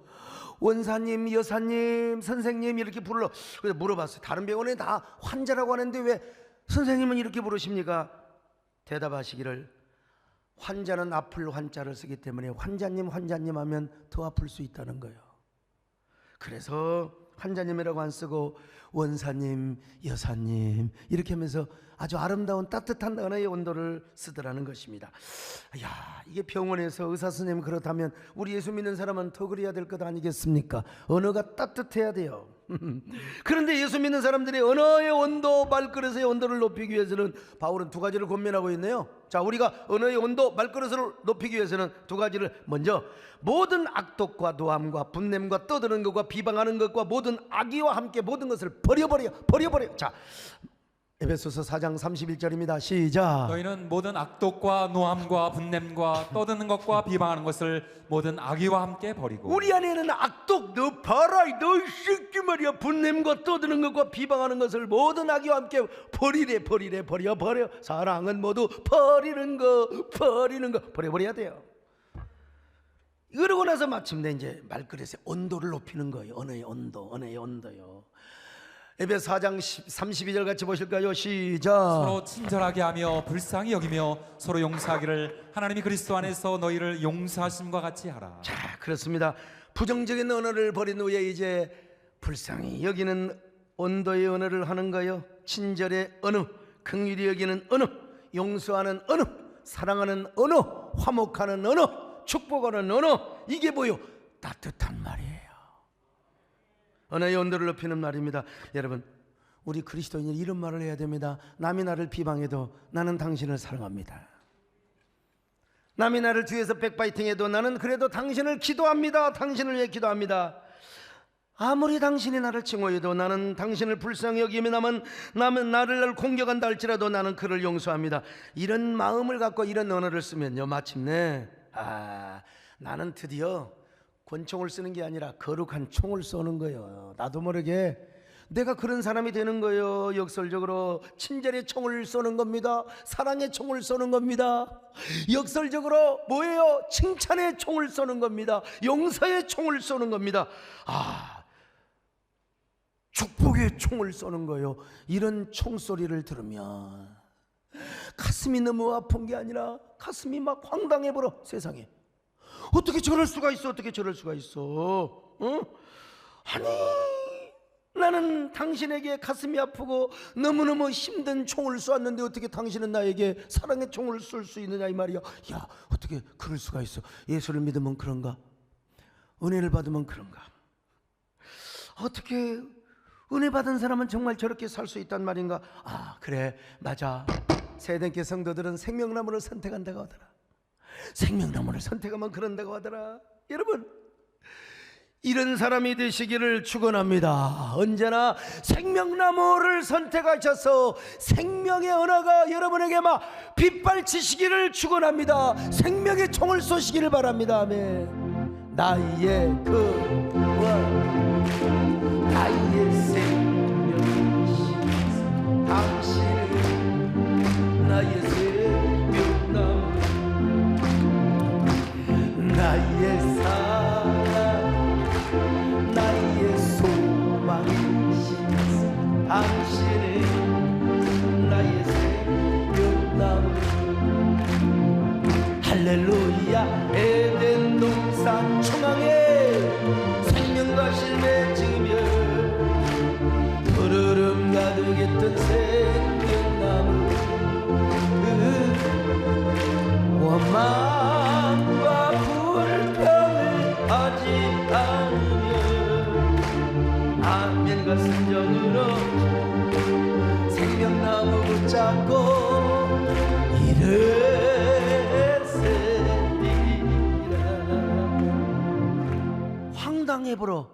원사님, 여사님, 선생님 이렇게 불러. 그래서 물어봤어요. 다른 병원에 다 환자라고 하는데 왜 선생님은 이렇게 부르십니까? 대답하시기를, 환자는 아플 환자를 쓰기 때문에 환자님, 환자님 하면 더 아플 수 있다는 거예요. 그래서 환자님이라고 안 쓰고 원사님, 여사님 이렇게 하면서 아주 아름다운 따뜻한 언어의 온도를 쓰더라는 것입니다. 야, 이게 병원에서 의사 선생님 그렇다면 우리 예수 믿는 사람은 더 그래야 될 것 아니겠습니까? 언어가 따뜻해야 돼요. 그런데 예수 믿는 사람들이 언어의 온도, 말그릇의 온도를 높이기 위해서는 바울은 두 가지를 권면하고 있네요. 자, 우리가 언어의 온도, 말그릇을 높이기 위해서는 두 가지를, 먼저 모든 악독과 노함과 분냄과 떠드는 것과 비방하는 것과 모든 악의와 함께 모든 것을 버려버려. 자, 에베소서 4장 31절입니다. 시작. 너희는 모든 악독과 노함과 분냄과 떠드는 것과 비방하는 것을 모든 악의와 함께 버리고. 우리 안에는 악독, 너 봐라, 너 이 새끼 말이야, 분냄과 떠드는 것과 비방하는 것을 모든 악의와 함께 버리래. 버려. 사랑은 모두 버리는 거 버려버려야 돼요. 그러고 나서 마침내 이제 말그릇의 온도를 높이는 거예요. 언어의 온도요. 에베소 4장 32절 같이 보실까요? 시작. 서로 친절하게 하며 불쌍히 여기며 서로 용서하기를 하나님이 그리스도 안에서 너희를 용서하심과 같이 하라. 자, 그렇습니다. 부정적인 언어를 버린 후에 이제 불쌍히 여기는 온도의 언어를 하는 거예요. 친절의 언어, 긍휼히 여기는 언어, 용서하는 언어, 사랑하는 언어, 화목하는 언어, 축복하는 언어. 이게 뭐요? 따뜻한 말이에요. 언어의 온도를 높이는 말입니다. 여러분, 우리 그리스도인이 이런 말을 해야 됩니다. 남이 나를 비방해도 나는 당신을 사랑합니다. 남이 나를 뒤에서 백바이팅해도 나는 그래도 당신을 기도합니다. 당신을 위해 기도합니다. 아무리 당신이 나를 칭호해도 나는 당신을 불쌍히 여기며 남은 나를 공격한다 할지라도 나는 그를 용서합니다. 이런 마음을 갖고 이런 언어를 쓰면요, 마침내 나는 드디어 권총을 쓰는 게 아니라 거룩한 총을 쏘는 거예요. 나도 모르게 내가 그런 사람이 되는 거예요. 역설적으로 친절의 총을 쏘는 겁니다. 사랑의 총을 쏘는 겁니다. 역설적으로 뭐예요? 칭찬의 총을 쏘는 겁니다. 용서의 총을 쏘는 겁니다. 축복의 총을 쏘는 거예요. 이런 총소리를 들으면 가슴이 너무 아픈 게 아니라 가슴이 막 황당해 버려. 세상에 어떻게 저럴 수가 있어? 아니, 나는 당신에게 가슴이 아프고 너무너무 힘든 총을 쏘았는데 어떻게 당신은 나에게 사랑의 총을 쏠 수 있느냐 이 말이야. 야, 어떻게 그럴 수가 있어? 예수를 믿으면 그런가? 은혜를 받으면 그런가? 어떻게 은혜 받은 사람은 정말 저렇게 살 수 있단 말인가? 그래, 맞아. 세대께 성도들은 생명나무를 선택한다고 하더라. 생명나무를 선택하면 그런다고 하더라. 여러분, 이런 사람이 되시기를 축원합니다. 언제나 생명나무를 선택하셔서 생명의 언어가 여러분에게 막 빗발치시기를 축원합니다. 생명의 총을 쏘시기를 바랍니다. 아멘. 나의 나의 생명이시여, 당신은 나의 생명나무, 나의 사랑, 나의 소망이시여, 당신은 나의 생명나무. 내가 순정으로 생명나무 붙잡고 일을 황당해버려.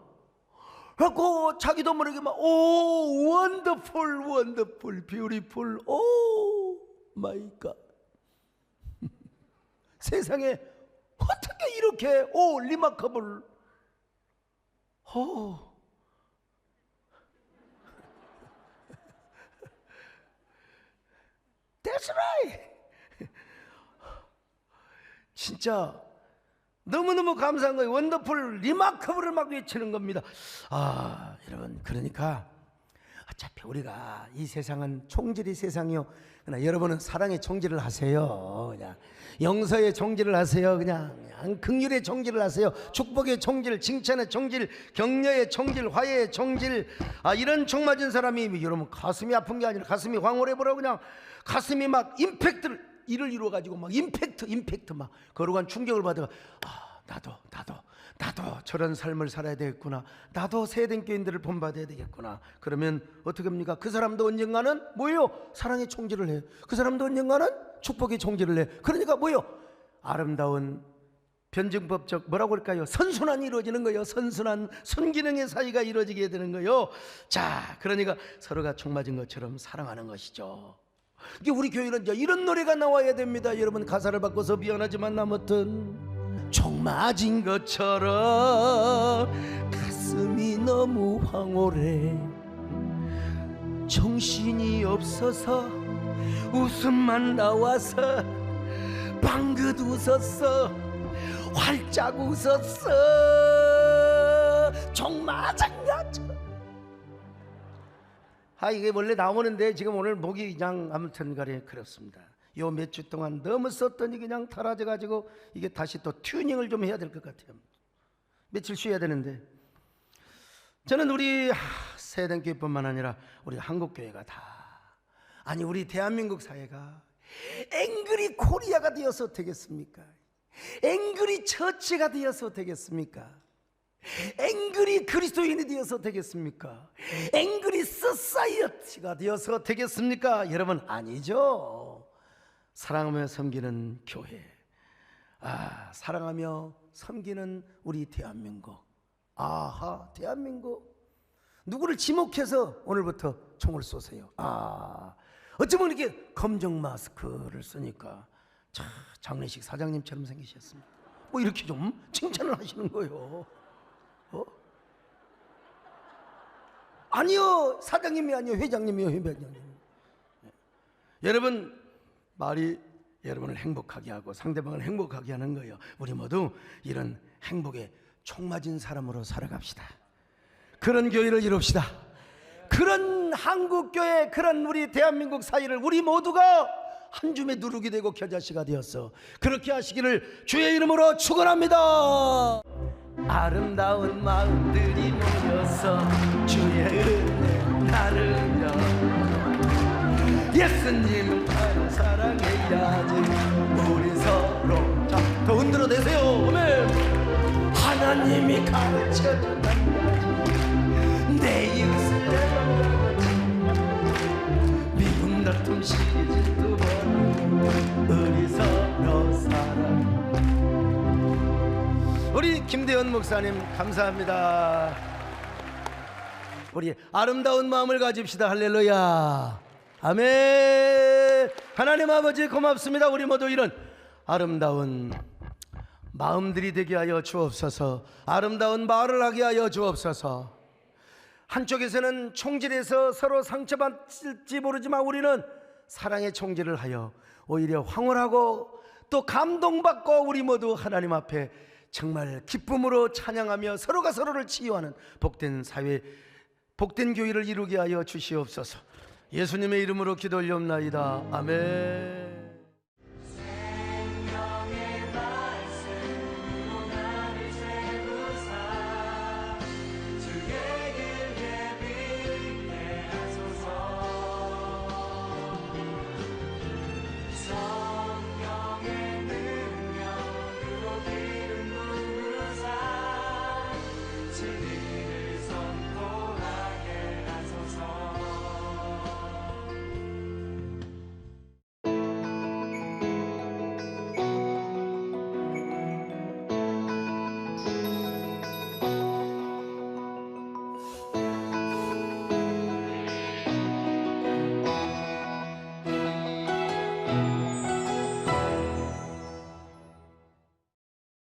그래갖고 자기도 모르게 막 오 원더풀 원더풀 뷰티풀 오 마이 갓. 세상에 어떻게 이렇게 오 리마커블 오 That's right. 진짜 너무너무 감사한 거예요. 원더풀 리마커블을 막 외치는 겁니다. 아 여러분, 그러니까 어차피 우리가 이 세상은 총질의 세상이요, 그러나 여러분은 사랑의 총질을 하세요. 그냥 용서의 총질을 하세요. 그냥 긍휼의 총질을 하세요. 축복의 총질, 칭찬의 총질, 격려의 총질, 화해의 총질. 아 이런 총 맞은 사람이 여러분 가슴이 아픈 게 아니라 가슴이 황홀해버려. 그냥 가슴이 막 임팩트를 일을 이루어가지고 막 임팩트 막 거룩한 충격을 받아. 아 나도 저런 삶을 살아야 되겠구나. 나도 세된 교인들을 본받아야 되겠구나. 그러면 어떻게 합니까? 그 사람도 언젠가는 뭐예요? 사랑의 총질을 해요. 그 사람도 언젠가는 축복의 총질을 해요. 그러니까 뭐예요? 아름다운 변증법적 뭐라고 할까요? 선순환이 이루어지는 거예요. 선순환, 순기능의 사이가 이루어지게 되는 거예요. 자, 그러니까 서로가 총 맞은 것처럼 사랑하는 것이죠. 이게 우리 교회는 이제 이런 노래가 나와야 됩니다. 여러분 가사를 바꿔서 미안하지만 아무튼 총 맞은 것처럼 가슴이 너무 황홀해. 정신이 없어서 웃음만 나와서 방긋 웃었어. 활짝 웃었어. 총 맞은 것처럼. 아 이게 원래 나오는데 지금 오늘 목이 그냥 아무튼 가래 그렇습니다. 요 몇 주 동안 너무 썼더니 그냥 타라져 가지고 이게 다시 또 튜닝을 좀 해야 될 것 같아요. 며칠 쉬어야 되는데 저는 우리 세den교회뿐만 아니라 우리 한국교회가 다, 아니 우리 대한민국 사회가 앵그리 코리아가 되어서 되겠습니까? 앵그리 처치가 되어서 되겠습니까? 앵그리 그리스도인이 되어서 되겠습니까? 앵그리 소사이어티가 되어서 되겠습니까? 여러분 아니죠. 사랑하며 섬기는 교회, 사랑하며 섬기는 우리 대한민국. 아하, 대한민국. 누구를 지목해서 오늘부터 총을 쏘세요. 어쩌면 이렇게 검정 마스크를 쓰니까 장례식 사장님처럼 생기셨습니다. 뭐 이렇게 좀 칭찬을 하시는 거예요. 아니요, 사장님이 아니요, 회장님이요, 회장님. 여러분 말이 여러분을 행복하게 하고 상대방을 행복하게 하는 거예요. 우리 모두 이런 행복에 총 맞은 사람으로 살아갑시다. 그런 교회를 이룹시다. 그런 한국교회, 그런 우리 대한민국 사회를 우리 모두가 한 줌의 누룩이 되고 겨자씨가 되었어. 그렇게 하시기를 주의 이름으로 축원합니다. 아름다운 마음들이 모여서 주의 은혜 나누며 예수님을 더 사랑해야지. 우리 서로 자, 더 흔들어 대세요. 아멘. 하나님이 가르쳐준 남자지 내 이웃을 내가 미움 다툼 시리즈 두 번 우리 서로 사랑. 우리 김대현 목사님 감사합니다. 우리 아름다운 마음을 가집시다. 할렐루야. 아멘. 하나님 아버지 고맙습니다. 우리 모두 이런 아름다운 마음들이 되게 하여 주옵소서. 아름다운 말을 하게 하여 주옵소서. 한쪽에서는 총질해서 서로 상처받을지 모르지만 우리는 사랑의 총질을 하여 오히려 황홀하고 또 감동받고 우리 모두 하나님 앞에 정말 기쁨으로 찬양하며 서로가 서로를 치유하는 복된 사회, 복된 교회를 이루게 하여 주시옵소서. 예수님의 이름으로 기도 올리옵나이다. 아멘.